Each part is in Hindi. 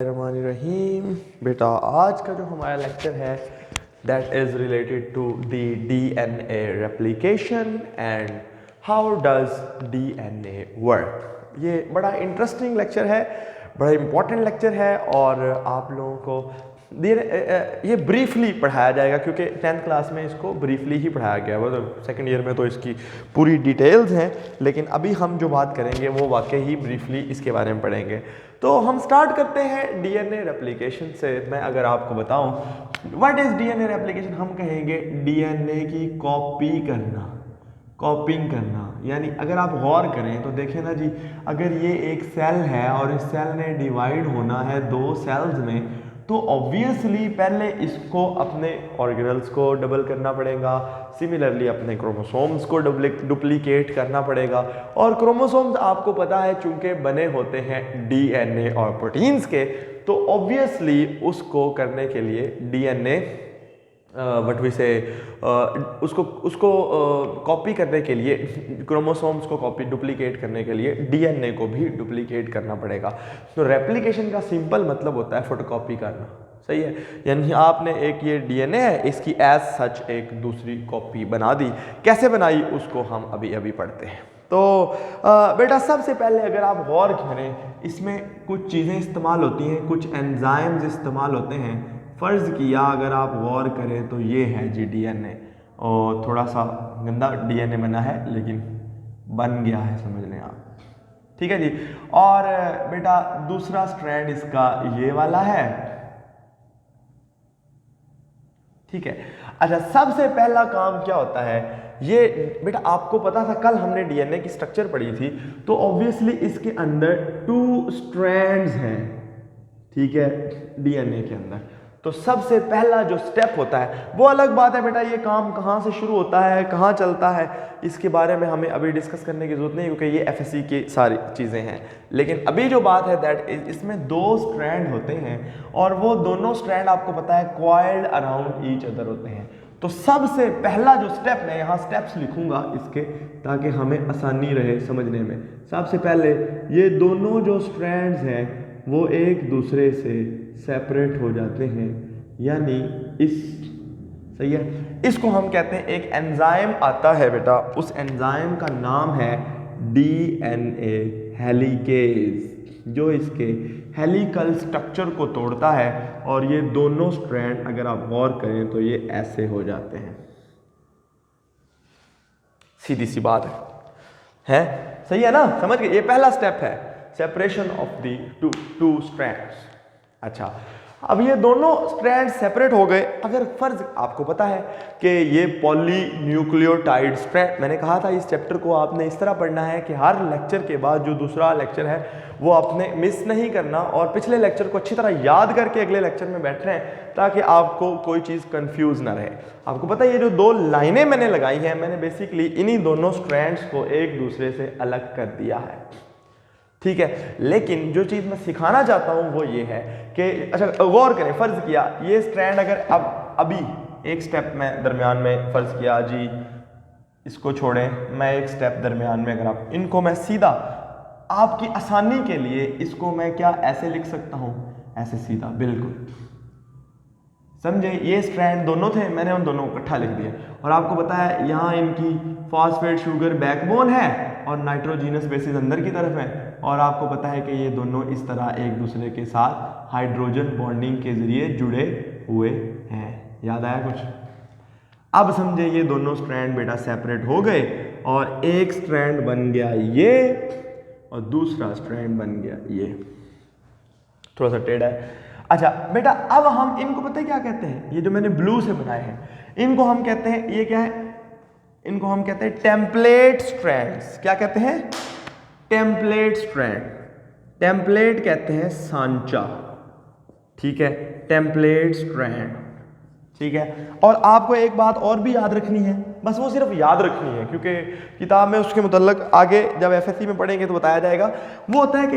रहीम। बेटा आज का जो हमारा लेक्चर है that is related to the DNA replication and how does DNA work. ये बड़ा इंटरेस्टिंग लेक्चर है, बड़ा इम्पोर्टेंट लेक्चर है और आप लोगों को ये ब्रीफली पढ़ाया जाएगा क्योंकि 10th क्लास में इसको ब्रीफली ही पढ़ाया गया है। वो तो सेकेंड ईयर में तो इसकी पूरी डिटेल्स हैं, लेकिन अभी हम जो बात करेंगे वो वाकई ही ब्रीफली इसके बारे में पढ़ेंगे। तो हम स्टार्ट करते हैं डीएनए रेप्लिकेशन से। मैं अगर आपको बताऊं व्हाट इज़ डीएनए रेप्लिकेशन, हम कहेंगे डीएनए की कॉपी करना, कॉपिंग करना। यानी अगर आप गौर करें तो देखें ना जी, अगर ये एक सेल है और इस सेल ने डिवाइड होना है दो सेल्स में, तो ऑब्वियसली पहले इसको अपने ऑर्गेनल्स को डबल करना पड़ेगा, सिमिलरली अपने क्रोमोसोम्स को डुप्लीकेट करना पड़ेगा। और क्रोमोसोम्स आपको पता है चूंकि बने होते हैं डीएनए और प्रोटीन्स के, तो ऑब्वियसली उसको करने के लिए डीएनए व्हाट वी से उसको कॉपी करने के लिए, क्रोमोसोम्स को कॉपी डुप्लीकेट करने के लिए डीएनए को भी डुप्लीकेट करना पड़ेगा। तो रेप्लिकेशन का सिंपल मतलब होता है फोटोकॉपी करना, सही है। यानी आपने एक ये डीएनए है, इसकी एज सच एक दूसरी कॉपी बना दी। कैसे बनाई उसको हम अभी अभी पढ़ते हैं। तो बेटा सबसे पहले अगर आप गौर करें, इसमें कुछ चीज़ें इस्तेमाल होती हैं, कुछ एंजाइम्स इस्तेमाल होते हैं। फ़र्ज़ किया अगर आप गौर करें तो ये है जी डीएनए, और थोड़ा सा गंदा डीएनए बना है लेकिन बन गया है, समझ लें आप, ठीक है जी। और बेटा दूसरा स्ट्रैंड इसका ये वाला है, ठीक है। अच्छा, सबसे पहला काम क्या होता है, ये बेटा आपको पता था कल हमने डीएनए की स्ट्रक्चर पढ़ी थी, तो ऑब्वियसली इसके अंदर 2 स्ट्रैंड्स हैं, ठीक है, डीएनए के अंदर। तो सबसे पहला जो स्टेप होता है, वो अलग बात है बेटा, ये काम कहाँ से शुरू होता है, कहाँ चलता है, इसके बारे में हमें अभी डिस्कस करने की जरूरत नहीं क्योंकि ये एफएससी की सारी चीज़ें हैं। लेकिन अभी जो बात है दैट इसमें 2 स्ट्रैंड होते हैं और वो दोनों स्ट्रैंड आपको पता है कॉइल्ड अराउंड ईच अदर होते हैं। तो सबसे पहला जो स्टेप, मैं यहाँ स्टेप्स लिखूंगा इसके ताकि हमें आसानी रहे समझने में। सबसे पहले ये दोनों जो स्ट्रैंड्स हैं वो एक दूसरे से सेपरेट हो जाते हैं, यानी इस, सही है, इसको हम कहते हैं एक एंजाइम आता है बेटा, उस एंजाइम का नाम है डीएनए हेलिकेज, जो इसके हेलिकल स्ट्रक्चर को तोड़ता है। और ये दोनों स्ट्रैंड अगर आप गौर करें तो ये ऐसे हो जाते हैं, सीधी सी बात है, सही है ना, समझ गए। ये पहला स्टेप है, separation of the two strands. अच्छा, अब ये दोनों स्ट्रैंड सेपरेट हो गए। अगर फर्ज आपको पता है कि ये पॉलीन्यूक्लियोटाइड स्ट्रैंड, मैंने कहा था इस चैप्टर को आपने इस तरह पढ़ना है कि हर लेक्चर के बाद जो दूसरा लेक्चर है वो आपने मिस नहीं करना और पिछले लेक्चर को अच्छी तरह याद करके अगले लेक्चर में बैठ रहे हैं ताकि आपको कोई चीज़ कंफ्यूज ना रहे। आपको पता है ये जो 2 लाइनें मैंने लगाई हैं, मैंने बेसिकली इन्हीं दोनों स्ट्रैंड्स को एक दूसरे से अलग कर दिया है, ठीक है। लेकिन जो चीज़ मैं सिखाना चाहता हूं वो ये है कि, अच्छा गौर करें, फ़र्ज़ किया ये स्ट्रैंड अगर अब अभी एक स्टेप में दरमियान में, फ़र्ज़ किया जी इसको छोड़ें, मैं एक स्टेप दरमियान में, अगर आप इनको मैं सीधा आपकी आसानी के लिए इसको मैं क्या ऐसे लिख सकता हूं, ऐसे सीधा, बिल्कुल समझे। ये स्ट्रैंड दोनों थे, मैंने उन दोनों को इकट्ठा लिख दिया। और आपको पता है यहाँ इनकी फॉस्फेट शुगर बैकबोन है और नाइट्रोजीनस बेसिस अंदर की तरफ है। और आपको पता है कि ये दोनों इस तरह एक दूसरे के साथ हाइड्रोजन बॉन्डिंग के जरिए जुड़े हुए हैं। याद आया कुछ? अब समझे ये दोनों स्ट्रैंड बेटा सेपरेट हो गए और एक स्ट्रैंड बन गया ये और दूसरा स्ट्रैंड बन गया ये, थोड़ा सा टेढ़ा है। अच्छा बेटा, अब हम इनको पता है क्या कहते हैं, ये जो मैंने ब्लू से बनाए हैं इनको हम कहते हैं, ये क्या है, इनको हम कहते हैं टेम्पलेट स्ट्रैंड्स। क्या कहते हैं? Template strand. टेम्पलेट कहते हैं सांचा, ठीक है, टेम्पलेट स्ट्रैंड, ठीक है। और आपको एक बात और भी याद रखनी है, बस वो सिर्फ याद रखनी है क्योंकि किताब में उसके मुतल्लक आगे जब एफएससी में पढ़ेंगे तो बताया जाएगा। वो होता है कि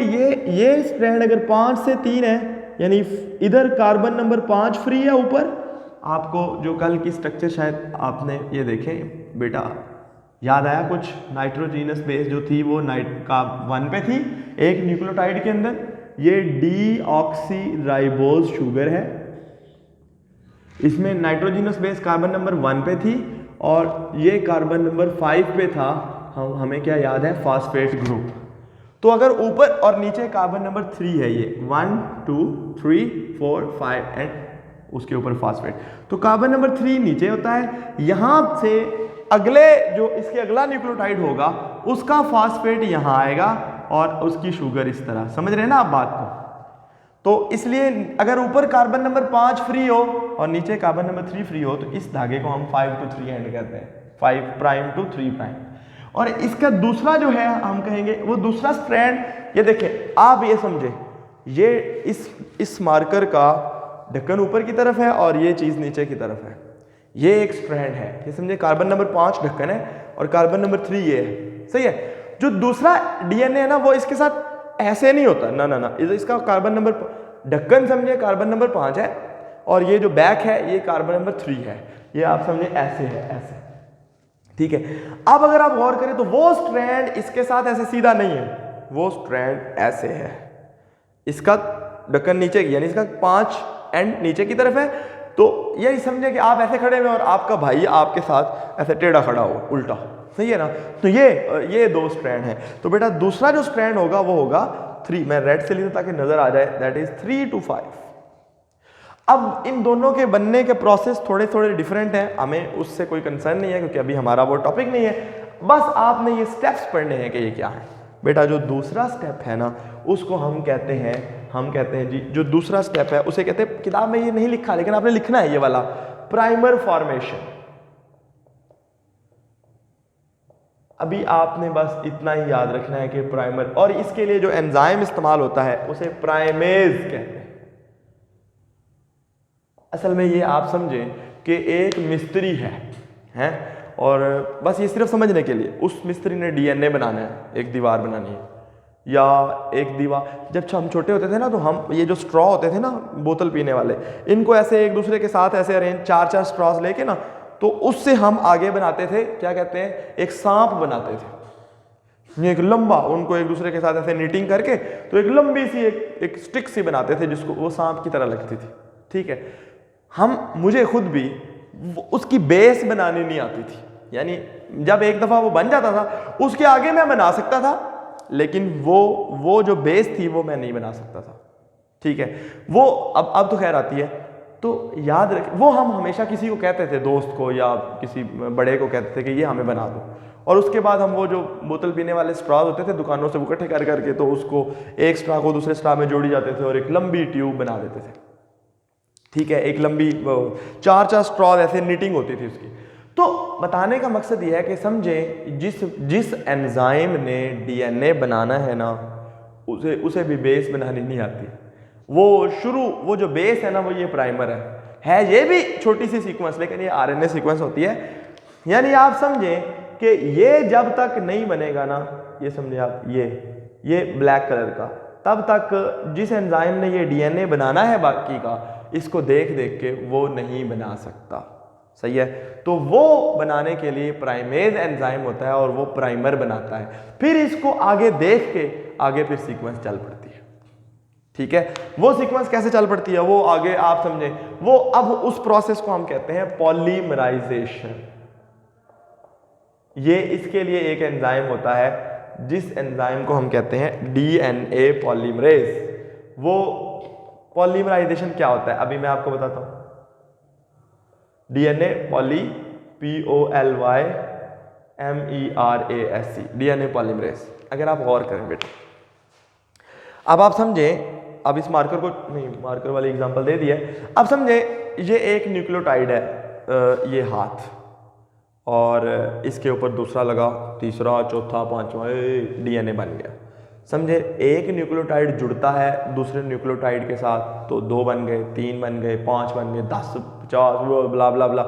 ये स्ट्रैंड अगर 5 से 3 है, यानी इधर कार्बन नंबर 5 फ्री है ऊपर, आपको जो कल की स्ट्रक्चर शायद आपने ये देखें बेटा, याद आया कुछ? नाइट्रोजीनस बेस जो थी वो नाइट का 1 पे थी एक न्यूक्लियोटाइड के अंदर, ये डीऑक्सीराइबोज शुगर है, इसमें नाइट्रोजिनस बेस कार्बन नंबर 1 पे थी और ये कार्बन नंबर 5 पे था। हमें क्या याद है, फास्फेट ग्रुप। तो अगर ऊपर और नीचे कार्बन नंबर 3 है, ये 1 2 3 4 5 एंड उसके ऊपर फास्फेट, तो कार्बन नंबर 3 नीचे होता है। यहां से अगले जो इसके अगला न्यूक्लियोटाइड होगा उसका फास्फेट यहां आएगा और उसकी शुगर इस तरह। समझ रहे हैं ना आप बात को? तो इसलिए अगर ऊपर कार्बन नंबर 5 फ्री हो और नीचे कार्बन नंबर 3 फ्री हो तो इस धागे को हम 5 to 3 एंड कहते हैं, 5 प्राइम to 3 प्राइम। और इसका दूसरा जो है हम कहेंगे वो दूसरा स्ट्रैंड, ये देखिए आप ये समझे, ये इस मार्कर का ढक्कन ऊपर की तरफ है और ये चीज नीचे की तरफ है, ये एक स्ट्रैंड है। ये समझे कार्बन नंबर 5 ढक्कन है और कार्बन नंबर 3 ये है, सही है। जो दूसरा डीएनए है ना वो इसके साथ ऐसे नहीं होता, ना ना ना, इसका कार्बन नंबर ढक्कन समझे कार्बन नंबर 5 है और ये जो बैक है ये कार्बन नंबर 3 है, ये आप समझे ऐसे है, ऐसे, ठीक है। अब अगर आप गौर करें तो वो स्ट्रैंड इसके साथ ऐसे सीधा नहीं है, वो स्ट्रैंड ऐसे है, इसका ढक्कन नीचे यानी इसका 5 एंड नीचे की तरफ है। तो ये समझे कि आप ऐसे खड़े हुए और आपका भाई आपके साथ ऐसे टेढ़ा खड़ा हो, उल्टा, सही है ना। तो ये दो स्ट्रैंड है। तो बेटा दूसरा जो स्ट्रैंड होगा वो होगा 3, मैं रेड से लिखता ताकि नजर आ जाए, दैट इज 3 to 5। अब इन दोनों के बनने के प्रोसेस थोड़े थोड़े डिफरेंट हैं, हमें उससे कोई कंसर्न नहीं है क्योंकि अभी हमारा वो टॉपिक नहीं है, बस आपने ये स्टेप्स पढ़ने हैं कि ये क्या है। बेटा जो दूसरा स्टेप है ना उसको हम कहते हैं जी, जो दूसरा स्टेप है उसे कहते हैं, किताब में ये नहीं लिखा लेकिन आपने लिखना है ये वाला, प्राइमर फॉर्मेशन। अभी आपने बस इतना ही याद रखना है कि प्राइमर, और इसके लिए जो एंजाइम इस्तेमाल होता है उसे प्राइमेज कहते हैं। असल में ये आप समझें कि एक मिस्त्री है और बस ये सिर्फ समझने के लिए, उस मिस्त्री ने डीएनए बनाना है, एक दीवार बनानी है, या एक दीवार, जब हम छोटे होते थे ना तो हम ये जो स्ट्रॉ होते थे ना बोतल पीने वाले, इनको ऐसे एक दूसरे के साथ ऐसे अरेंज 4-4 स्ट्रॉस लेके ना, तो उससे हम आगे बनाते थे, क्या कहते हैं, एक सांप बनाते थे, एक लंबा, उनको एक दूसरे के साथ ऐसे नीटिंग करके तो एक लंबी सी एक स्टिक सी बनाते थे जिसको वो सांप की तरह लगती थी, ठीक है। मुझे खुद भी उसकी बेस बनानी नहीं आती थी, यानी जब एक दफा वो बन जाता था उसके आगे मैं बना सकता था, लेकिन वो जो बेस थी वो मैं नहीं बना सकता था, ठीक है। वो अब तो खैर आती है। तो याद रखें, वो हम हमेशा किसी को कहते थे, दोस्त को या किसी बड़े को कहते थे कि ये हमें बना दो, और उसके बाद हम वो जो बोतल पीने वाले स्ट्रॉ होते थे दुकानों से वो इकट्ठे कर करके तो उसको एक स्ट्रॉ को दूसरे स्ट्रॉ में जोड़ी जाते थे और एक लंबी ट्यूब बना देते थे, ठीक है। एक लंबी 4-4 स्ट्रॉ ऐसे नीटिंग होती थी उसकी। तो बताने का मकसद यह है कि समझे जिस एंजाइम ने डीएनए बनाना है ना उसे भी बेस बनानी नहीं आती। वो जो बेस है ना वो ये प्राइमर है ये भी छोटी सी सीक्वेंस, लेकिन ये आरएनए सीक्वेंस होती है। यानी आप समझें कि ये जब तक नहीं बनेगा ना, ये समझे आप, ये ब्लैक कलर का, तब तक जिस एंजाइम ने ये डीएनए बनाना है बाकी का, इसको देख देख के वो नहीं बना सकता, सही है। तो वो बनाने के लिए प्राइमेज एंजाइम होता है और वो प्राइमर बनाता है, फिर इसको आगे देख के आगे फिर सीक्वेंस चल पड़ती है, ठीक है। वो सीक्वेंस कैसे चल पड़ती है वो आगे आप समझें। वो अब उस प्रोसेस को हम कहते हैं पॉलीमराइजेशन। ये इसके लिए एक एंजाइम होता है जिस एंजाइम को हम कहते हैं डीएनए पॉलीमरेज। वो पॉलीमराइजेशन क्या होता है अभी मैं आपको बताता हूं। DNA POLYMERASC, DNA polymerase. अगर आप गौर करें बेटा, अब आप समझें, अब इस मार्कर को नहीं, मार्कर वाली एग्जांपल दे दिया। अब समझे ये एक न्यूक्लियोटाइड है, ये हाथ, और इसके ऊपर दूसरा लगा, तीसरा, चौथा, पांचवा, डीएनए बन गया। समझे एक न्यूक्लियोटाइड जुड़ता है दूसरे न्यूक्लियोटाइड के साथ तो 2 बन गए, 3 बन गए, 5 बन गए, 10, 50, ब्ला ब्ला ब्ला।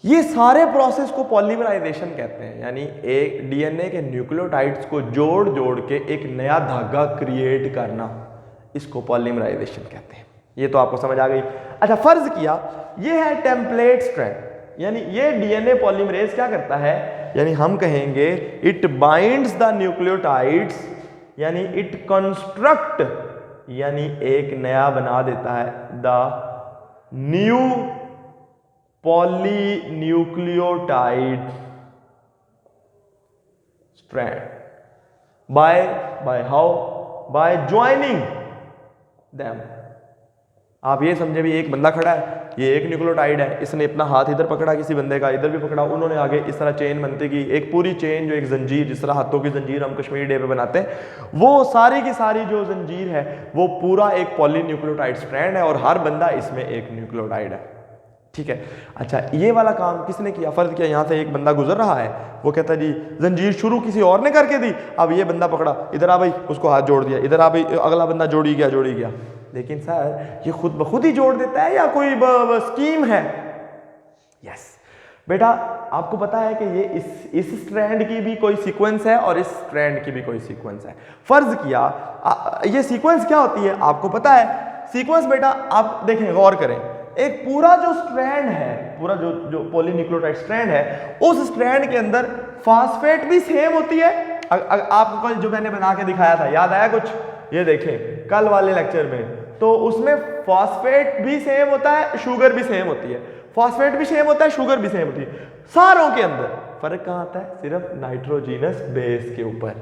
ये सारे प्रोसेस को पॉलीमराइजेशन कहते हैं। यानी एक डीएनए के न्यूक्लियोटाइड्स को जोड़ जोड़ के एक नया धागा क्रिएट करना, इसको पॉलीमराइजेशन कहते हैं। ये तो आपको समझ आ गई। अच्छा, फर्ज किया ये है टेम्पलेट स्ट्रैंड, यानी ये डीएनए पॉलीमरेज क्या करता है, यानी हम कहेंगे इट बाइंड्स द न्यूक्लियोटाइड्स, यानी इट कंस्ट्रक्ट यानी एक नया बना देता है, the new polynucleotide strand by how, by joining them. आप ये समझे भी एक बंदा खड़ा है, ये एक न्यूक्लियोटाइड है, इसने अपना हाथ इधर पकड़ा, किसी बंदे का इधर भी पकड़ा, उन्होंने आगे इस तरह चेन बनती की, एक पूरी चेन जो एक जंजीर, जिस तरह हाथों की जंजीर हम कश्मीरी डे पे बनाते हैं, वो सारी की सारी जो जंजीर है वो पूरा एक पॉलीन्यूक्लियोटाइड स्ट्रैंड है और हर बंदा इसमें एक न्यूक्लियोटाइड है। ठीक है, अच्छा ये वाला काम किसने किया, फर्ज किया यहाँ से एक बंदा गुजर रहा है, वो कहता है जी जंजीर शुरू किसी और ने करके दी, अब ये बंदा पकड़ा, इधर आ भाई, उसको हाथ जोड़ दिया, इधर आ भाई, अगला बंदा जोड़ी गया। लेकिन सर ये खुद ब खुद ही जोड़ देता है या कोई स्कीम है? यस बेटा, आपको पता है कि ये इस स्ट्रैंड की भी कोई सीक्वेंस है और इस स्ट्रैंड की भी कोई सीक्वेंस है। फर्ज किया ये सीक्वेंस क्या होती है आपको पता है? सीक्वेंस बेटा आप देखें, गौर करें, एक पूरा जो स्ट्रैंड है, पूरा जो पॉलीन्यूक्लियोटाइड स्ट्रैंड है, उस स्ट्रैंड के अंदर फॉस्फेट भी सेम होती है। आपको कल जो मैंने बना के दिखाया था, याद आया कुछ? ये देखें कल वाले लेक्चर में, तो उसमें फॉस्फेट भी सेम होता है, शुगर भी सेम होती है, फॉस्फेट भी सेम होता है, शुगर भी सेम होती है। सारों के अंदर फर्क कहाँ आता है? सिर्फ नाइट्रोजीनस बेस के ऊपर,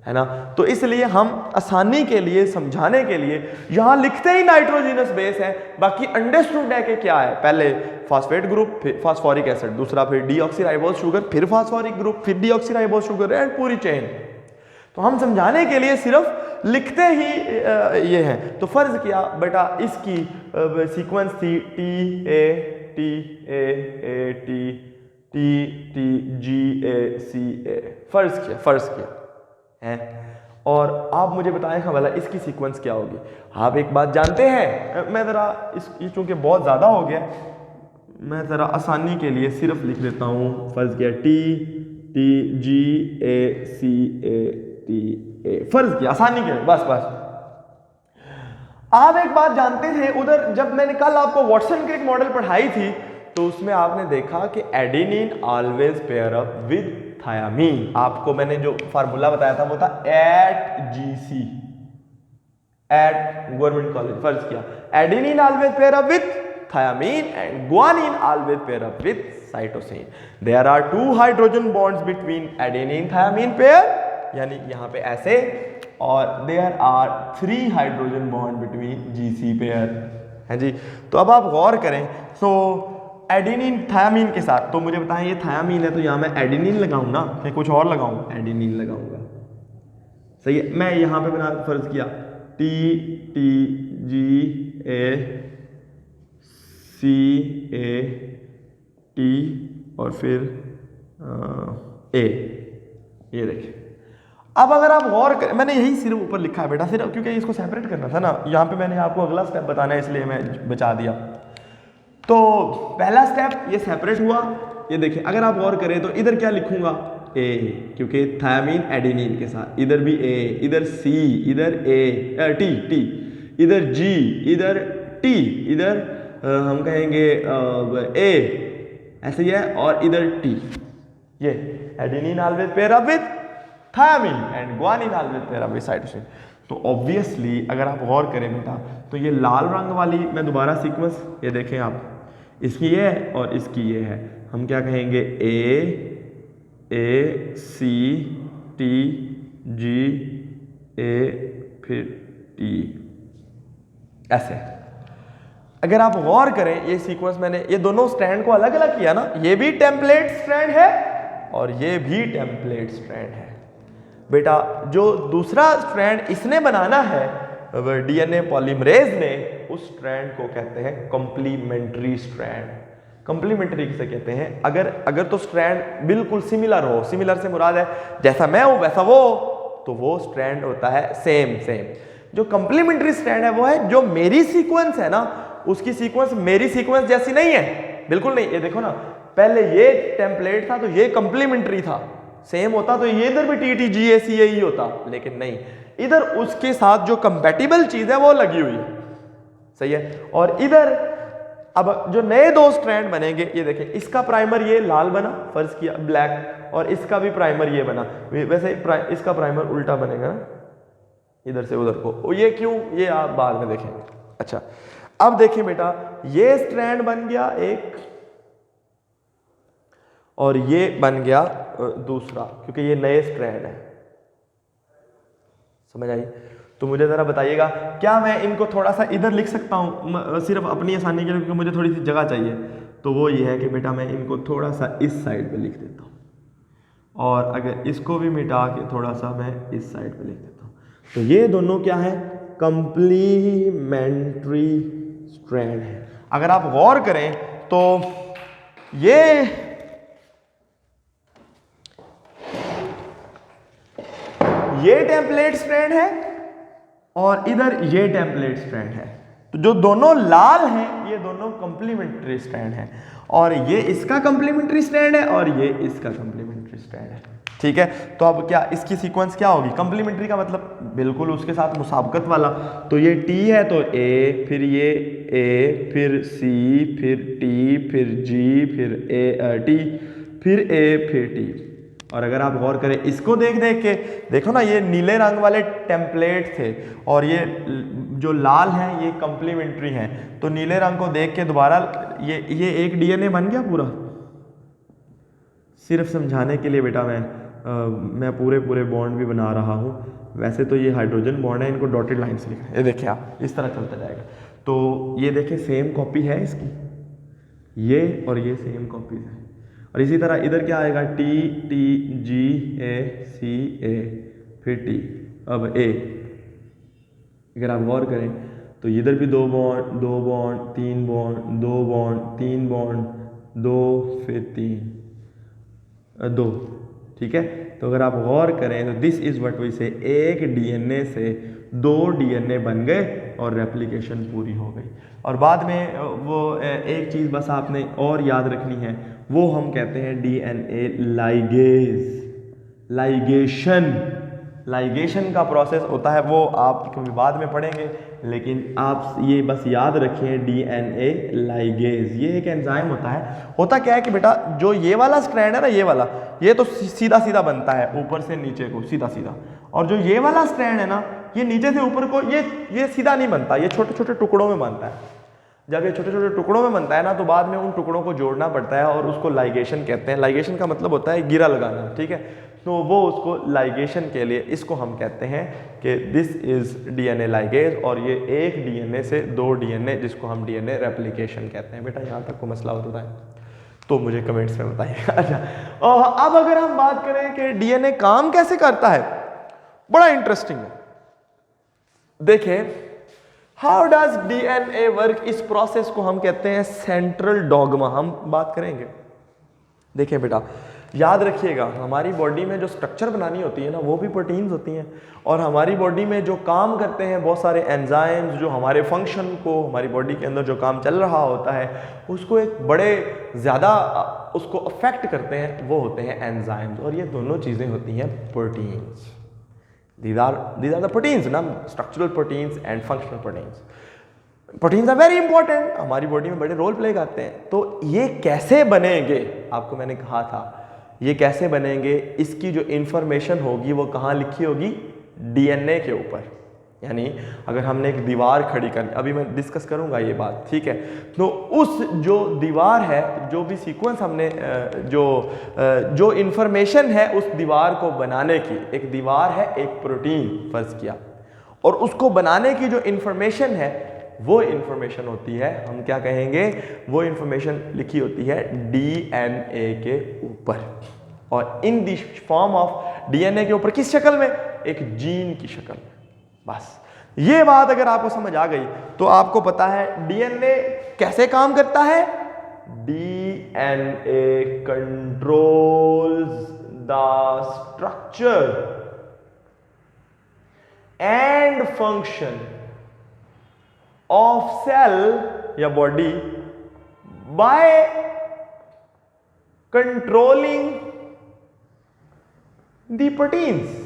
है ना। तो इसलिए हम आसानी के लिए समझाने के लिए यहां लिखते ही नाइट्रोजीनस बेस है, बाकी अंडरस्टूड है कि क्या है, पहले फॉस्फेट ग्रुप, फिर फास्फोरिक एसिड, दूसरा फिर डीऑक्सीराइबोज शुगर, फिर फास्फोरिक ग्रुप, फिर डीऑक्सीराइबोज शुगर एंड पूरी चेन। तो हम समझाने के लिए सिर्फ लिखते ही ये है। तो फर्ज किया बेटा इसकी सीक्वेंस थी T A T A T T T G A C A, फर्ज किया है। और आप मुझे बताएं हाँ भला इसकी सीक्वेंस क्या होगी? आप एक बात जानते हैं, मैं ज़रा ये चूँकि बहुत ज़्यादा हो गया, मैं ज़रा आसानी के लिए सिर्फ लिख देता हूँ। फर्ज किया T T G A C A T A, फर्ज किया आसानी के लिए, बस। आप एक बात जानते थे, उधर जब मैंने कल आपको वाटसन के एक मॉडल पढ़ाई थी, तो उसमें आपने देखा कि adenine always pair up with thiamine. आपको मैंने जो फार्मूला बताया था वो था AT GC, at government college. फर्ज किया adenine always pair up with thiamine and guanine always pair up with cytosine. There are 2 hydrogen bonds between adenine thiamine pair, यानी यहां पे ऐसे, और there are 3 hydrogen bond between GC pair, है जी। तो अब आप गौर करें, तो एडेनिन थायामीन के साथ, तो मुझे बताएं ये थायामीन है तो यहां मैं एडेनिन लगाऊं ना, या कुछ और लगाऊं? एडेनिन लगाऊंगा, सही है। मैं यहां पे बना फर्ज किया T T G A C A T और फिर ए, ये देखिए। अब अगर आप गौर करें, मैंने यही सिर्फ ऊपर लिखा है बेटा, सिर्फ क्योंकि इसको सेपरेट करना था ना, यहाँ पे मैंने आपको अगला स्टेप बताना है इसलिए मैं बचा दिया। तो पहला स्टेप ये सेपरेट हुआ, ये देखिए। अगर आप गौर करें तो इधर क्या लिखूंगा? ए, क्योंकि थायामीन एडेनिन के साथ, इधर भी ए, इधर सी, इधर ए टी टी, इधर जी, इधर टी, इधर हम कहेंगे ए, ऐसे ही है, और इधर टी। ये adenine always pair up with thiamine and guanine always pair up with cytosine. तो ऑब्वियसली अगर आप गौर करें बेटा, तो ये लाल रंग वाली, मैं दोबारा सीक्वेंस ये देखें आप, इसकी ये है और इसकी ये है, हम क्या कहेंगे? ए सी टी जी ए फिर टी, ऐसे। अगर आप गौर करें ये सीक्वेंस, मैंने ये दोनों स्ट्रैंड को अलग अलग किया ना, ये भी टेम्पलेट स्ट्रैंड है और ये भी टेम्पलेट स्ट्रैंड है बेटा। जो दूसरा स्ट्रैंड इसने बनाना है डीएनए पॉलीमरेज ने, उस स्ट्रैंड को कहते हैं कॉम्प्लीमेंट्री स्ट्रैंड। कॉम्प्लीमेंट्री किसे कहते हैं? अगर तो स्ट्रैंड बिल्कुल सिमिलर हो, सिमिलर से मुराद है जैसा मैं हूं वैसा वो, तो वो स्ट्रैंड होता है सेम। जो कॉम्प्लीमेंट्री स्ट्रैंड है वो है जो मेरी सीक्वेंस है ना, उसकी सीक्वेंस मेरी सीक्वेंस जैसी नहीं है, बिल्कुल नहीं। ये देखो ना, पहले ये टेम्पलेट था तो ये कॉम्प्लीमेंट्री था, सेम होता तो ये इधर भी T T G A C ए ही होता, लेकिन नहीं, इधर उसके साथ जो कंपैटिबल चीज है वो लगी हुई है, सही है। और इधर अब जो नए 2 स्ट्रैंड बनेंगे, ये देखें, इसका प्राइमर ये लाल बना, फर्ज किया ब्लैक, और इसका भी प्राइमर ये बना। वैसे इसका प्राइमर उल्टा बनेगा ना, इधर से उधर को। ये क्यों, ये आप बाद में देखेंगे। अच्छा, अब देखें बेटा, ये स्ट्रैंड बन गया एक और ये बन गया दूसरा, क्योंकि ये नए स्ट्रैंड है। समझ आई? तो मुझे ज़रा बताइएगा, क्या मैं इनको थोड़ा सा इधर लिख सकता हूँ सिर्फ अपनी आसानी के लिए, क्योंकि मुझे थोड़ी सी जगह चाहिए। तो वो ये है कि बेटा मैं इनको थोड़ा सा इस साइड पे लिख देता हूँ, और अगर इसको भी मिटा के थोड़ा सा मैं इस साइड पे लिख देता हूँ। तो ये दोनों क्या है, कंप्लीमेंट्री स्ट्रैंड है। अगर आप गौर करें तो ये टेम्पलेट स्ट्रैंड है और इधर ये टेम्पलेट स्ट्रैंड है। तो जो दोनों लाल हैं ये दोनों कंप्लीमेंट्री स्ट्रैंड हैं, और ये इसका कंप्लीमेंट्री स्ट्रैंड है और ये इसका कंप्लीमेंट्री स्ट्रैंड है। ठीक है, तो अब क्या इसकी सीक्वेंस क्या होगी? कंप्लीमेंट्री का मतलब बिल्कुल उसके साथ मुसाबकत वाला। तो ये T है तो A, फिर ये A, फिर C, फिर T, फिर G, फिर T, फिर A, फिर T। और अगर आप गौर करें इसको देख के, देखो ना, ये नीले रंग वाले टेम्पलेट थे और ये जो लाल हैं ये कंप्लीमेंट्री हैं। तो नीले रंग को देख के दोबारा ये एक DNA बन गया पूरा। सिर्फ समझाने के लिए बेटा मैं पूरे बॉन्ड भी बना रहा हूँ। वैसे तो ये हाइड्रोजन बॉन्ड है, इनको डॉटेड लाइन से लिखा है। ये देखिए आप, इस तरह चलता जाएगा। तो ये देखिए सेम कॉपी है इसकी, ये और ये सेम कॉपीज है। और इसी तरह इधर क्या आएगा, T, T, G, A, C, A, फिर T, अब A। अगर आप गौर करें तो इधर भी 2 bond, 2 bond, 3 bond, 2 bond, 3 bond, 2, फिर 3, 2। ठीक है, तो अगर आप गौर करें तो दिस इज व्हाट वी से, एक DNA से 2 DNA बन गए और रेप्लिकेशन पूरी हो गई। और बाद में वो एक चीज़ बस आपने और याद रखनी है, वो हम कहते हैं DNA लाइगेज। लाइगेशन का प्रोसेस होता है, वो आप कभी बाद में पढ़ेंगे, लेकिन आप ये बस याद रखें DNA लाइगेज। ये एक एंजाइम होता है। होता क्या है कि बेटा जो ये वाला स्ट्रैंड है ना, ये वाला, ये तो सीधा सीधा बनता है ऊपर से नीचे को सीधा सीधा, और जो ये वाला स्ट्रैंड है ना, ये नीचे से ऊपर को ये सीधा नहीं बनता, ये छोटे छोटे टुकड़ों में बनता है। जब ये छोटे छोटे टुकड़ों में बनता है ना, तो बाद में उन टुकड़ों को जोड़ना पड़ता है और उसको लाइगेशन कहते हैं। लाइगेशन का मतलब होता है गिरा लगाना। ठीक है, तो वो उसको लाइगेशन के लिए इसको हम कहते हैं कि दिस इज DNA लाइगेज, और ये एक DNA से 2 DNA, जिसको हम DNA रेप्लिकेशन कहते हैं। बेटा यहाँ तक को मसला होता है तो मुझे कमेंट्स में बताइए। अच्छा, अब अगर हम बात करें कि DNA काम कैसे करता है, बड़ा इंटरेस्टिंग है। देखें, हाउ डज DNA वर्क, इस प्रोसेस को हम कहते हैं सेंट्रल डॉगमा। हम बात करेंगे। देखें बेटा, याद रखिएगा, हमारी बॉडी में जो स्ट्रक्चर बनानी होती है ना, वो भी प्रोटीन्स होती हैं, और हमारी बॉडी में जो काम करते हैं बहुत सारे एंजाइम्स, जो हमारे फंक्शन को, हमारी बॉडी के अंदर जो काम चल रहा होता है उसको एक बड़े ज़्यादा उसको अफेक्ट करते हैं, वो होते हैं एंजाइम्स। और ये दोनों चीज़ें होती हैं proteins. These are the proteins ना, structural proteins and functional proteins. Proteins are very important, हमारी बॉडी में बड़े रोल प्ले करते हैं। तो ये कैसे बनेंगे, आपको मैंने कहा था ये कैसे बनेंगे, इसकी जो इंफॉर्मेशन होगी वो कहाँ लिखी होगी, DNA के ऊपर। यानी अगर हमने एक दीवार खड़ी करनी, अभी मैं डिस्कस करूंगा ये बात, ठीक है, तो उस जो दीवार है, जो भी सीक्वेंस हमने जो इंफॉर्मेशन है उस दीवार को बनाने की, एक दीवार है एक प्रोटीन फर्ज किया, और उसको बनाने की जो इंफॉर्मेशन है वो इंफॉर्मेशन होती है, हम क्या कहेंगे, वो इंफॉर्मेशन लिखी होती है DNA के ऊपर, और in the form of DNA के ऊपर किस शक्ल में, एक जीन की शक्ल में। बस ये बात अगर आपको समझ आ गई तो आपको पता है DNA कैसे काम करता है। DNA controls the structure and function of cell या body by controlling the proteins.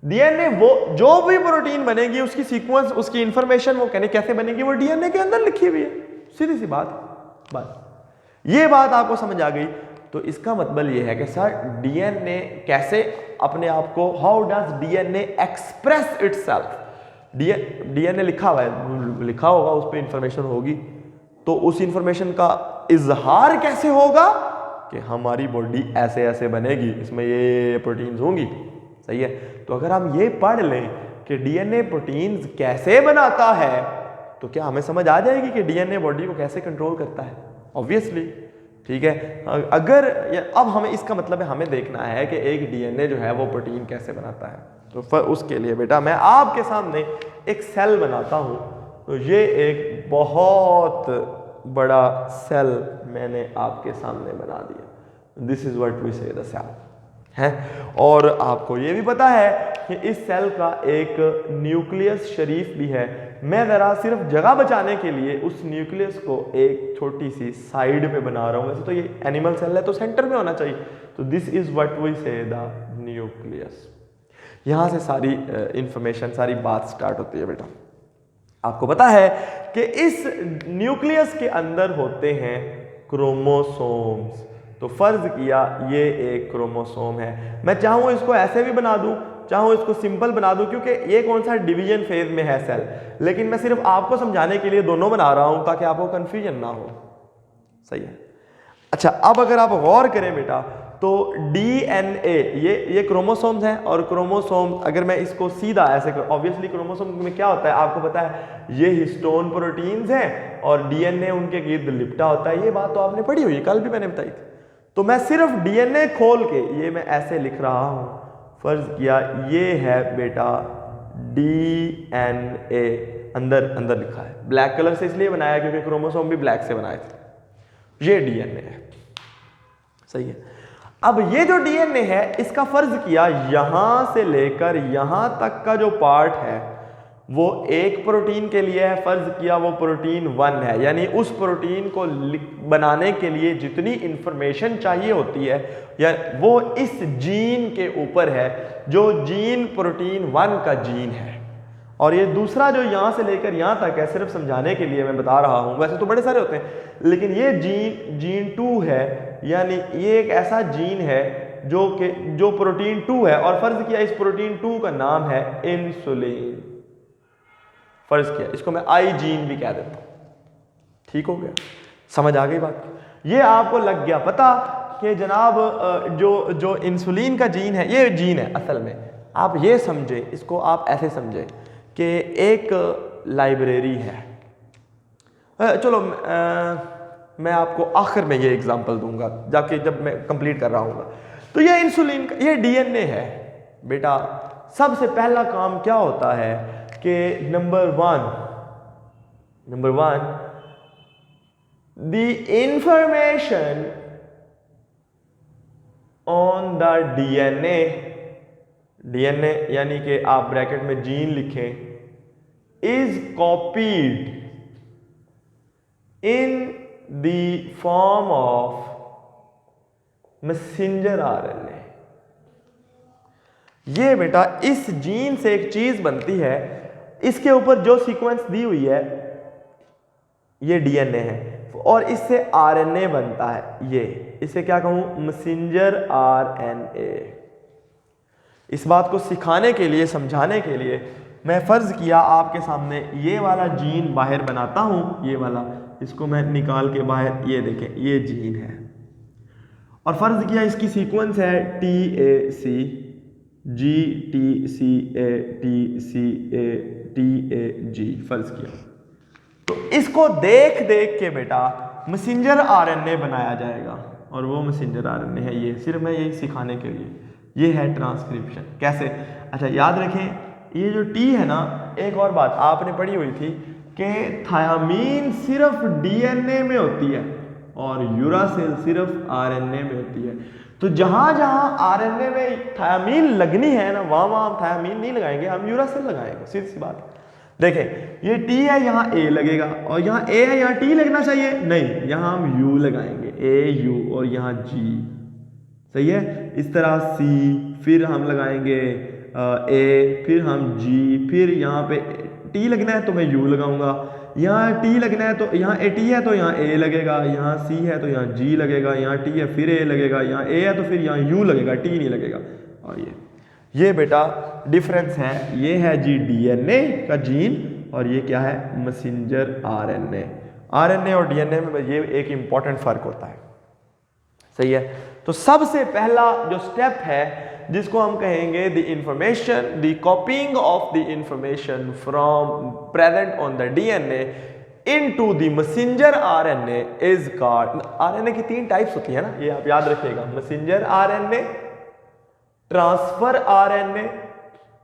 DNA, वो जो भी प्रोटीन बनेगी उसकी सीक्वेंस, उसकी इंफॉर्मेशन वो कहने कैसे बनेगी, वो DNA के अंदर लिखी हुई है। सीधी सी बात, बस ये बात आपको समझ आ गई। तो इसका मतलब ये है कि सर DNA कैसे अपने आप को, how does DNA express itself, DNA लिखा हुआ है, लिखा होगा, उस पर इंफॉर्मेशन होगी, तो उस इंफॉर्मेशन का इजहार कैसे होगा कि हमारी बॉडी ऐसे ऐसे बनेगी, इसमें ये प्रोटीन्स होंगी। सही है। तो अगर हम ये पढ़ लें कि डीएनए प्रोटीन्स कैसे बनाता है, तो क्या हमें समझ आ जाएगी कि डीएनए बॉडी को कैसे कंट्रोल करता है? ऑब्वियसली। ठीक है। अगर अब हमें इसका मतलब है हमें देखना है कि एक डीएनए जो है वो प्रोटीन कैसे बनाता है। तो उसके लिए बेटा मैं आपके सामने एक सेल बनाता हूं। तो ये एक बहुत बड़ा सेल मैंने आपके सामने बना दिया। दिस इज व्हाट वी से द सेल है। और आपको ये भी पता है कि इस सेल का एक न्यूक्लियस शरीफ भी है। मैं जरा सिर्फ जगह बचाने के लिए उस न्यूक्लियस को एक छोटी सी साइड पे बना रहा हूं। वैसे तो ये एनिमल सेल है तो सेंटर में होना चाहिए। तो दिस इज व्हाट वी से द न्यूक्लियस। यहां से सारी इंफॉर्मेशन, सारी बात स्टार्ट होती है बेटा। आपको पता है कि इस न्यूक्लियस के अंदर होते हैं क्रोमोसोम्स। तो फर्ज किया ये एक क्रोमोसोम है। मैं चाहूँ इसको ऐसे भी बना दूं, चाहूँ इसको सिंपल बना दूं, क्योंकि ये कौन सा डिवीजन फेज में है सेल। लेकिन मैं सिर्फ आपको समझाने के लिए दोनों बना रहा हूं ताकि आपको कंफ्यूजन ना हो। सही है। अच्छा, अब अगर आप गौर करें बेटा तो डीएनए ये क्रोमोसोम्स हैं। और क्रोमोसोम अगर मैं इसको सीधा ऐसे कर, ऑब्वियसली क्रोमोसोम में क्या होता है आपको पता है, ये हिस्टोन प्रोटीन्स हैं और डीएनए उनके गिर्द लिपटा होता है। ये बात तो आपने पढ़ी हुई, कल भी मैंने बताई थी। तो मैं सिर्फ डीएनए खोल के ये मैं ऐसे लिख रहा हूं। फर्ज किया ये है बेटा डीएनए, अंदर अंदर लिखा है, ब्लैक कलर से इसलिए बनाया क्योंकि क्रोमोसोम भी ब्लैक से बनाए थे। ये डीएनए है। सही है। अब ये जो डीएनए है इसका फर्ज किया यहां से लेकर यहां तक का जो पार्ट है वो एक प्रोटीन के लिए है। फर्ज किया वो प्रोटीन 1 है, यानी उस प्रोटीन को बनाने के लिए जितनी इंफॉर्मेशन चाहिए होती है या वो इस जीन के ऊपर है, जो जीन प्रोटीन 1 का जीन है। और ये दूसरा जो यहां से लेकर यहां तक है, सिर्फ समझाने के लिए मैं बता रहा हूं, वैसे तो बड़े सारे होते हैं, लेकिन ये जीन 2 है, यानी ये एक ऐसा जीन है जो प्रोटीन 2 है। और फर्ज किया इस प्रोटीन 2 का नाम है इंसुलिन। फर्ज किया इसको मैं आई जीन भी कह देता हूं। ठीक हो गया? समझ आ गई बात? ये आपको लग गया पता कि जनाब जो इंसुलिन का जीन है ये जीन है। असल में आप ये समझे, इसको आप ऐसे समझे कि एक लाइब्रेरी है। चलो मैं आपको आखिर में ये एग्जांपल दूंगा जाके जब मैं कंप्लीट कर रहा हूँ। तो ये इंसुलिन का ये डीएनए है बेटा। सबसे पहला काम क्या होता है कि number one the information on the DNA यानी कि आप ब्रैकेट में जीन लिखें, is copied in the form of messenger RNA. ये बेटा इस जीन से एक चीज बनती है, इसके ऊपर जो सीक्वेंस दी हुई है ये डीएनए है और इससे आरएनए बनता है। ये इसे क्या कहूं, मैसेंजर आरएनए। इस बात को सिखाने के लिए, समझाने के लिए मैं फर्ज किया आपके सामने ये वाला जीन बाहर बनाता हूं, ये वाला, इसको मैं निकाल के बाहर, ये देखें ये जीन है और फर्ज किया इसकी सीक्वेंस है TAC GTCA TCA TAG। फर्ज किया तो इसको देख देख के बेटा मैसेंजर आरएनए बनाया जाएगा और वो मैसेंजर आरएनए है ये। सिर्फ मैं यही सिखाने के लिए, ये है ट्रांसक्रिप्शन। कैसे? अच्छा याद रखें ये जो T है ना, एक और बात आपने पढ़ी हुई थी कि थायामीन सिर्फ डीएनए में होती है और यूरासिल सिर्फ आरएनए में होती है। तो जहां जहां आरएनए में थायामीन लगनी है ना, वहां हम थायामीन नहीं लगाएंगे, हम यूरासिल लगाएंगे। सीधी सी बात। देखें ये T है, यहाँ A लगेगा और यहाँ A है, यहाँ T लगना चाहिए नहीं, यहाँ हम U लगाएंगे, AU और यहाँ G। सही है? इस तरह C, फिर हम लगाएंगे A, फिर हम G, फिर यहाँ पे T लगना है तो मैं U लगाऊंगा, यहाँ T लगना है तो यहाँ T है तो यहाँ A लगेगा, यहाँ C है तो यहाँ G लगेगा, यहाँ T है फिर A लगेगा, यहाँ A है तो फिर यहाँ U लगेगा, T नहीं लगेगा। और ये ये बेटा डिफरेंस है, ये है जी डीएनए का जीन और ये क्या है, मैसेंजर आरएनए। आरएनए और डीएनए में ये एक इंपॉर्टेंट फर्क होता है, सही है। तो सबसे पहला जो स्टेप है जिसको हम कहेंगे the information, the कॉपिंग of the information from present on the DNA into the messenger RNA is called. RNA की 3 टाइप्स होती है ना, ये आप याद रखिएगा, messenger RNA, transfer RNA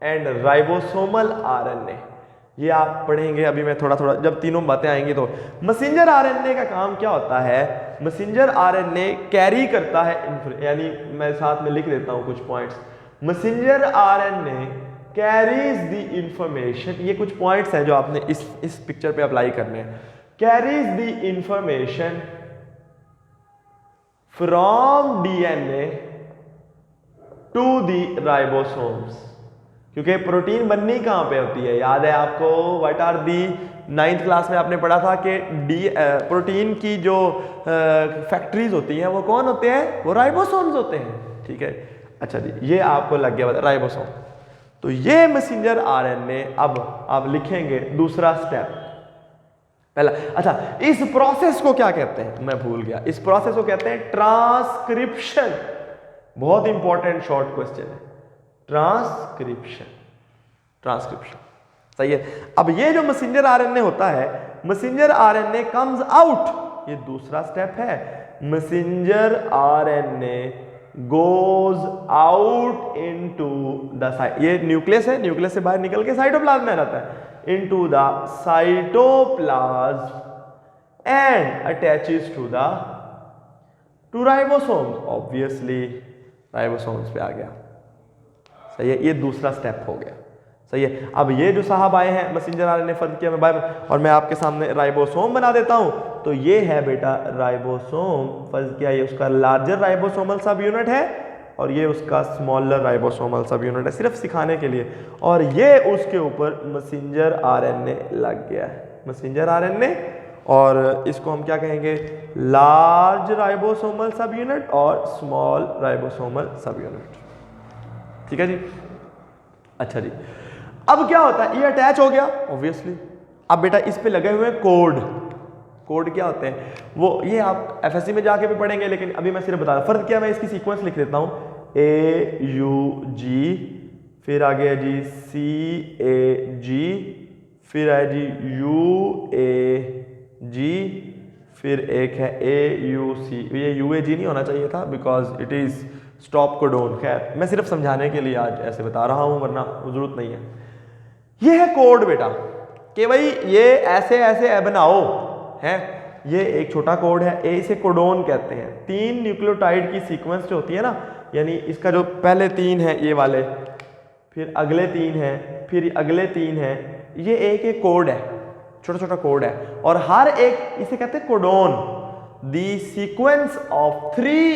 and ribosomal RNA. ये आप पढ़ेंगे अभी, मैं थोड़ा थोड़ा जब तीनों बातें आएंगी तो। मैसेंजर आरएनए का काम क्या होता है, मैसेंजर आरएनए कैरी करता है, यानी मैं साथ में लिख देता हूं कुछ points. Messenger RNA carries the information, ये कुछ पॉइंट्स हैं जो आपने इस पिक्चर पे अप्लाई करने हैं। Carries the information from DNA to the ribosomes, क्योंकि प्रोटीन बननी कहां पे होती है, याद है आपको, what are the 9th class में आपने पढ़ा था कि प्रोटीन की जो फैक्ट्रीज होती हैं वो कौन होते हैं, वो राइबोसोम्स होते हैं, ठीक है। अच्छा जी, ये आपको लग गया राइबोसोम। तो ये मैसेंजर आरएनए, अब आप लिखेंगे दूसरा स्टेप पहला। अच्छा, इस प्रोसेस को क्या कहते हैं, मैं भूल गया, इस प्रोसेस को कहते हैं ट्रांसक्रिप्शन। बहुत इंपॉर्टेंट शॉर्ट क्वेश्चन है, ट्रांसक्रिप्शन, ट्रांसक्रिप्शन, सही है। अब ये जो मैसेंजर आरएनए होता है, मैसेंजर आरएनए कम्स आउट, ये दूसरा स्टेप है। Messenger RNA goes out into the site, ये न्यूक्लियस है, न्यूक्लियस से बाहर निकल के साइटोप्लाज्म में रहता है, into the cytoplasm and attaches to ribosomes. Obviously ribosomes पे आ गया, सही है, ये दूसरा स्टेप हो गया, सही है। अब ये जो साहब आए हैं मैसेंजर आरएनए फर्क किया मैं बाय, और मैं आपके सामने राइबोसोम बना देता हूं। तो ये है बेटा राइबोसोम, फर्ज किया, ये उसका लार्जर राइबोसोमल सब यूनिट है और ये उसका स्मॉलर राइबोसोमल सब यूनिट है, सिर्फ सिखाने के लिए। और ये उसके ऊपर मैसेंजर आरएनए लग गया है, मैसेंजर आरएनए, और इसको हम क्या कहेंगे, लार्ज राइबोसोमल सब यूनिट और स्मॉल राइबोसोमल सब यूनिट, ठीक है जी। अच्छा जी, अब क्या होता है, ये अटैच हो गया ऑब्वियसली। अब बेटा इस पे लगे हुए कोड, कोड क्या होते हैं वो, ये आप एफएससी में जाके भी पढ़ेंगे, लेकिन अभी मैं सिर्फ बता रहा। फर्क क्या, मैं इसकी सीक्वेंस लिख देता हूं, AUG, फिर आ गया जी CAG, फिर है जी UAG, फिर एक है AUC। ये UAG नहीं होना चाहिए था because it is stop codon. खैर मैं सिर्फ समझाने के लिए आज ऐसे बता रहा हूं, वरना जरूरत नहीं है। ये है कोड बेटा, कि भाई ये ऐसे ऐसे बनाओ है, ये एक छोटा कोड है, इसे कोडोन कहते हैं। 3 न्यूक्लियोटाइड की सीक्वेंस जो होती है ना, यानी इसका जो पहले 3 है ये वाले, फिर अगले 3 हैं, फिर अगले 3 हैं, ये एक एक कोड है, छोटा छोटा कोड है, और हर एक इसे कहते हैं codon. The sequence of 3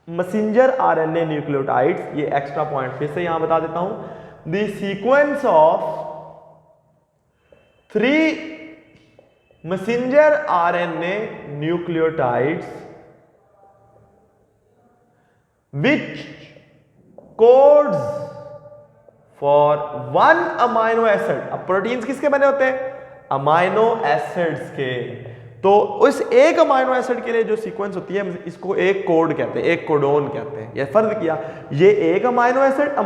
messenger RNA nucleotides, ये एक्स्ट्रा पॉइंट फिर से यहां बता देता हूं, the sequence of 3 messenger RNA nucleotides which codes for 1 amino acid. अब प्रोटीन्स किसके बने होते हैं, अमाइनो एसिड्स के। तो उस एक अमाइनो एसिड के लिए जो सीक्वेंस होती है इसको एक कोड कहते हैं, एक कोडोन कहते हैं। ये फर्क किया, ये एक अमाइनो एसिड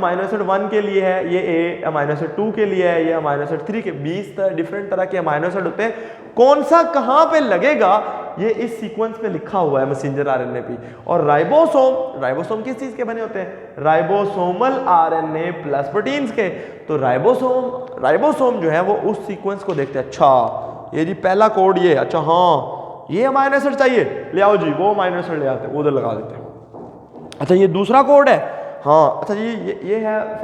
1 के लिए है, ये अमाइनो एसिड 2 के लिए है, ये अमाइनो एसिड 3 के। 20 डिफरेंट तरह के अमाइनो एसिड होते हैं, कौन सा कहां पे लगेगा ये इस सीक्वेंस पे लिखा हुआ है मैसेंजर आरएनए पे। और राइबोसोम किस चीज के बने होते हैं, राइबोसोमल आरएनए प्लस प्रोटीन्स के। तो राइबोसोम जो है वो उस सीक्वेंस को देखते हैं, अच्छा ये जी पहला कोड ये, अच्छा हाँ ये अमाइनो एसिड चाहिए, ले आओ जी, वो अमाइनो एसिड ले आते हैं, उधर लगा देते हैं। अच्छा ये दूसरा कोड है, हाँ अच्छा जी ये है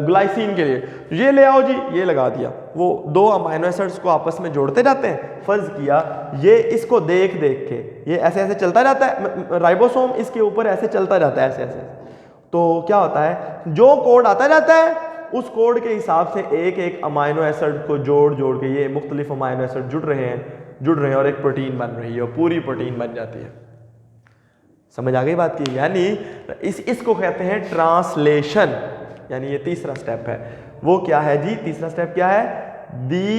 ग्लाइसिन के लिए, ये ले आओ जी, ये लगा दिया। वो 2 अमाइनो एसिड्स को आपस में जोड़ते जाते हैं। फर्ज किया ये इसको देख देख के ये ऐसे ऐसे चलता जाता है, राइबोसोम इसके ऊपर ऐसे चलता जाता है, ऐसे ऐसे। तो क्या होता है, जो कोड आता जाता है उस कोड के हिसाब से एक एक अमाइनो एसिड को जोड़ के ये मुख्तलिफ अमाइनो एसिड जुड़ रहे हैं और एक प्रोटीन बन रही है और पूरी प्रोटीन बन जाती है। समझ आ गई बात की? यानी इसको कहते हैं ट्रांसलेशन। यानी ये तीसरा स्टेप है। वो क्या है जी? तीसरा स्टेप क्या है? The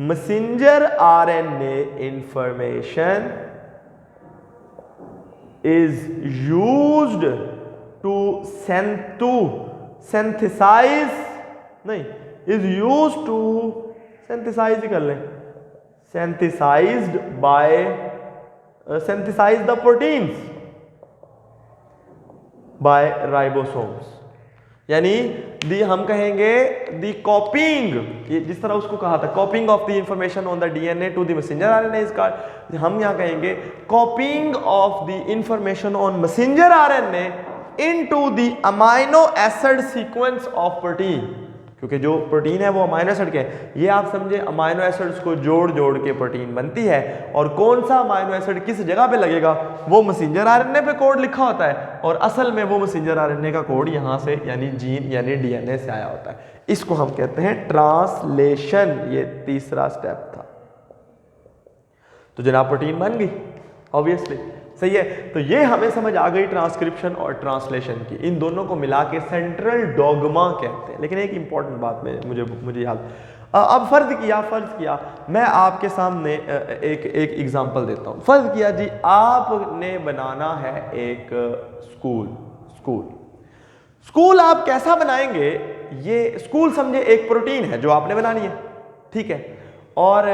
messenger RNA information is used to synthesize, नहीं, इज यूज्ड टू सिंथेसाइज ही कर लें, synthesize the proteins by ribosomes। यानी हम कहेंगे दी कॉपिंग, जिस तरह उसको कहा था copying of the information on the DNA to the messenger RNA is called, हम यहाँ कहेंगे copying of the information on messenger RNA into the amino acid sequence of protein. क्योंकि जो प्रोटीन है वो अमाइनो एसिड के, ये आप समझे अमाइनो एसिड्स को जोड़ जोड़ के प्रोटीन बनती है, और कौन सा अमाइनो एसिड किस जगह पे लगेगा वो मैसेंजर आरएनए पे कोड लिखा होता है, और असल में वो मैसेंजर आरएनए का कोड यहाँ से यानी जीन यानी डीएनए से आया होता है। इसको हम कहते हैं ट्रांसलेशन। ये तीसरा स्टेप था। तो जनाब प्रोटीन बन गई ऑब्वियसली, सही है। तो ये हमें समझ आ गई ट्रांसक्रिप्शन और ट्रांसलेशन की। इन दोनों को मिला के सेंट्रल डॉगमा कहते हैं। लेकिन एक इंपॉर्टेंट बात में मुझे याद, अब फर्ज किया मैं आपके सामने एक एग्जांपल देता हूँ। फर्ज किया जी आपने बनाना है एक स्कूल आप कैसा बनाएंगे? ये स्कूल समझे एक प्रोटीन है जो आपने बनानी है, ठीक है, और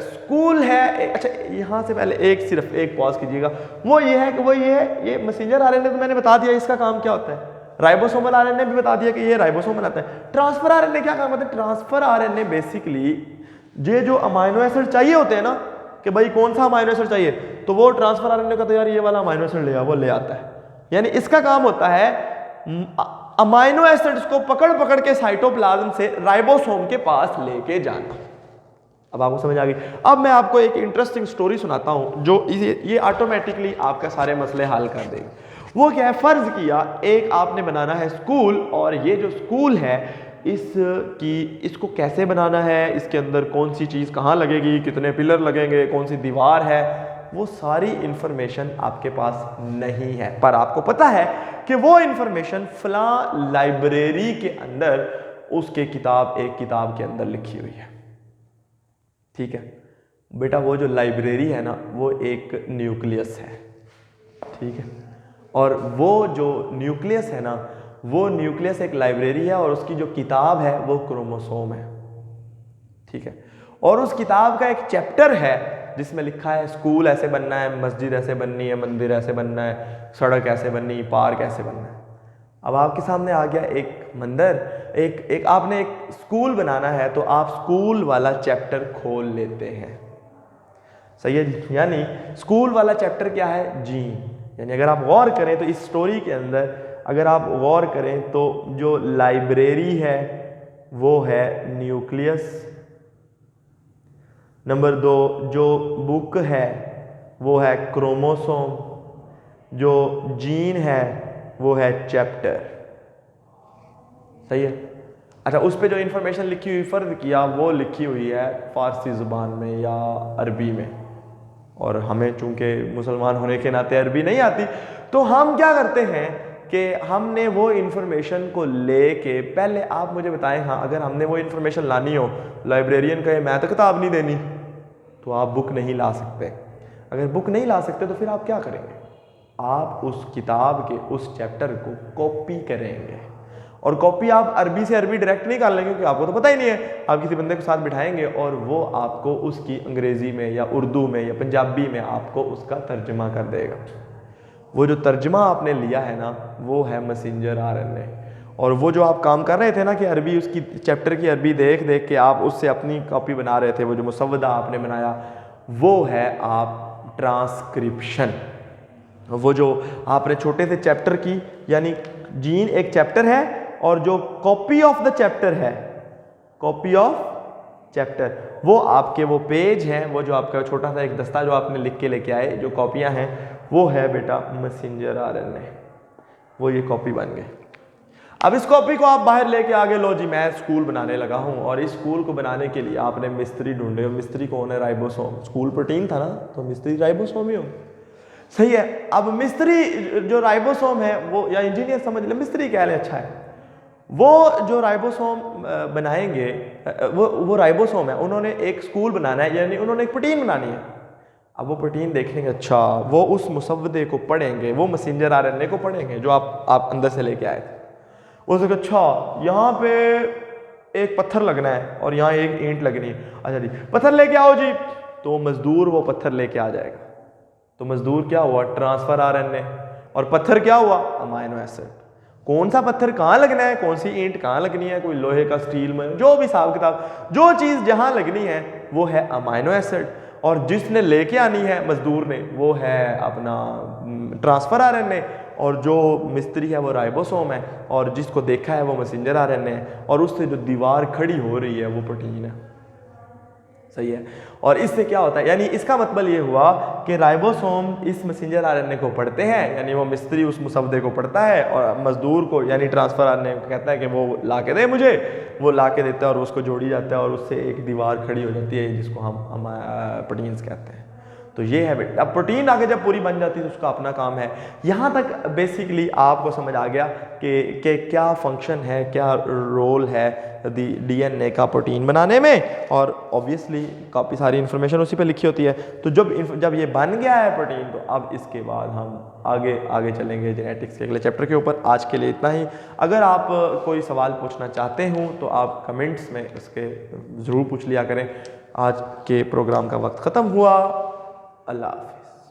स्कूल है। अच्छा यहाँ से पहले सिर्फ एक पॉज कीजिएगा। वो ये है ये मैसेंजर आरएनए तो मैंने बता दिया इसका काम क्या होता है, राइबोसोमल आरएनए भी बता दिया कि ये राइबोसोम बनाता है। ट्रांसफर आरएनए क्या काम होता है? ट्रांसफर आरएनए बेसिकली ये जो अमाइनो एसिड चाहिए होते हैं ना, कि भाई कौन सा अमाइनो एसिड चाहिए, तो वो ट्रांसफर आरएनए का तो यार ये वाला अमाइनो एसिड ले आता है। यानी इसका काम होता है अमाइनो एसिड्स को पकड़ के साइटोप्लाज्म से राइबोसोम के पास लेके जाना। अब आपको समझ आ गई। अब मैं आपको एक इंटरेस्टिंग स्टोरी सुनाता हूं जो ये ऑटोमेटिकली आपका सारे मसले हल कर देगा। वो क्या है? फर्ज किया एक आपने बनाना है स्कूल, और ये जो स्कूल है इसको कैसे बनाना है, इसके अंदर कौन सी चीज़ कहाँ लगेगी, कितने पिलर लगेंगे, कौन सी दीवार है, वो सारी इंफॉर्मेशन आपके पास नहीं है। पर आपको पता है कि वो इंफॉर्मेशन फला लाइब्रेरी के अंदर उसके एक किताब के अंदर लिखी हुई है, ठीक है बेटा। वो जो लाइब्रेरी है ना वो एक न्यूक्लियस है, ठीक है, और वो जो न्यूक्लियस है ना वो न्यूक्लियस एक लाइब्रेरी है, और उसकी जो किताब है वो क्रोमोसोम है, ठीक है। और उस किताब का एक चैप्टर है जिसमें लिखा है स्कूल ऐसे बनना है, मस्जिद ऐसे बननी है, मंदिर ऐसे बनना है, सड़क ऐसे बननी है, पार्क ऐसे बनना है। अब आपके सामने आ गया एक मंदिर, एक आपने एक स्कूल बनाना है, तो आप स्कूल वाला चैप्टर खोल लेते हैं, सही है। यानी स्कूल वाला चैप्टर क्या है? जीन। यानी अगर आप गौर करें तो इस स्टोरी के अंदर अगर आप गौर करें तो जो लाइब्रेरी है वो है न्यूक्लियस, नंबर 2 जो बुक है वो है क्रोमोसोम, जो जीन है वो है चैप्टर, सही है। अच्छा उस पे जो इंफॉर्मेशन लिखी हुई फर्ज किया वो लिखी हुई है फारसी ज़ुबान में या अरबी में, और हमें चूंकि मुसलमान होने के नाते अरबी नहीं आती, तो हम क्या करते हैं कि हमने वो इन्फॉर्मेशन को लेके, पहले आप मुझे बताएं, हाँ अगर हमने वो इन्फॉर्मेशन लानी हो, लाइब्रेरियन कहे मैं तो किताब नहीं देनी, तो आप बुक नहीं ला सकते। अगर बुक नहीं ला सकते तो फिर आप क्या करेंगे? आप उस किताब के उस चैप्टर को कॉपी करेंगे, और कॉपी आप अरबी से अरबी डायरेक्ट नहीं कर लेंगे क्योंकि आपको तो पता ही नहीं है। आप किसी बंदे के साथ बिठाएंगे और वो आपको उसकी अंग्रेज़ी में या उर्दू में या पंजाबी में आपको उसका तर्जमा कर देगा। वो जो तर्जमा आपने लिया है ना वो है मैसेंजर आरएनए, और वो जो आप काम कर रहे थे ना कि अरबी उसकी चैप्टर की अरबी देख देख के आप उससे अपनी कॉपी बना रहे थे, वो जो मुसव्वदा आपने बनाया वो है आप ट्रांसक्रिप्शन। वो जो आपने छोटे से चैप्टर की, यानी जीन एक चैप्टर है और जो कॉपी ऑफ द चैप्टर है, कॉपी ऑफ चैप्टर, वो आपके वो पेज हैं, वो जो आपका छोटा सा एक दस्ता जो आपने लिख के लेके आए, जो कॉपियां हैं वो है बेटा मैसेंजर आरएनए, वो ये कॉपी बन गए। अब इस कॉपी को आप बाहर लेके आगे, लो जी मैं स्कूल बनाने लगा हूँ, और इस स्कूल को बनाने के लिए आपने मिस्त्री ढूंढे, मिस्त्री कौन है? राइबोसोम। स्कूल प्रोटीन था ना, तो मिस्त्री राइबोसोम ही हो। सही है। अब मिस्त्री जो राइबोसोम है वो, या इंजीनियर समझ ले, मिस्त्री कह लें अच्छा है, वो जो राइबोसोम बनाएंगे, वो राइबोसोम है, उन्होंने एक स्कूल बनाना है, यानी उन्होंने एक प्रोटीन बनानी है। अब वो प्रोटीन देखेंगे, अच्छा वो उस मुसव्वदे को पढ़ेंगे, वो मैसेंजर आरएनए को पढ़ेंगे जो आप अंदर से लेके आए थे। वो सोचे अच्छा यहाँ पे एक पत्थर लगना है और यहाँ एक ईंट लगनी है, अच्छा जी पत्थर लेके आओ जी, तो मजदूर वो पत्थर लेके आ जाएगा। तो मजदूर क्या हुआ, ट्रांसफर आरएनए, और पत्थर क्या हुआ, अमाइनो एसिड। कौन सा पत्थर कहाँ लगना है, कौन सी ईंट कहाँ लगनी है, कोई लोहे का, स्टील में, जो भी हिसाब किताब, जो चीज़ जहाँ लगनी है वो है अमाइनो एसिड, और जिसने लेके आनी है मजदूर ने वो है अपना ट्रांसफर आरएनए, और जो मिस्त्री है वो राइबोसोम है, और जिसको देखा है वो मैसेंजर आरएनए है, और उससे जो दीवार खड़ी हो रही है वो प्रोटीन है। सही है। और इससे क्या होता है, यानी इसका मतलब ये हुआ कि राइबोसोम इस मैसेंजर आरएनए को पढ़ते हैं, यानी वो मिस्त्री उस मुसव्वदे को पढ़ता है, और मजदूर को यानी ट्रांसफर आरएनए को कहता है कि वो ला के दे मुझे, वो ला के देता है और उसको जोड़ी जाता है और उससे एक दीवार खड़ी हो जाती है जिसको हम प्रोटीन्स कहते हैं। तो ये है बेटा। अब प्रोटीन आगे जब पूरी बन जाती है तो उसका अपना काम है। यहाँ तक बेसिकली आपको समझ आ गया कि क्या फंक्शन है, क्या रोल है डीएनए का प्रोटीन बनाने में, और ऑब्वियसली काफ़ी सारी इन्फॉर्मेशन उसी पे लिखी होती है। तो जब ये बन गया है प्रोटीन, तो अब इसके बाद हम आगे चलेंगे जेनेटिक्स के अगले चैप्टर के ऊपर। आज के लिए इतना ही। अगर आप कोई सवाल पूछना चाहते हो तो आप कमेंट्स में इसके ज़रूर पूछ लिया करें। आज के प्रोग्राम का वक्त ख़त्म हुआ। अल्लाह हाफ़िज़।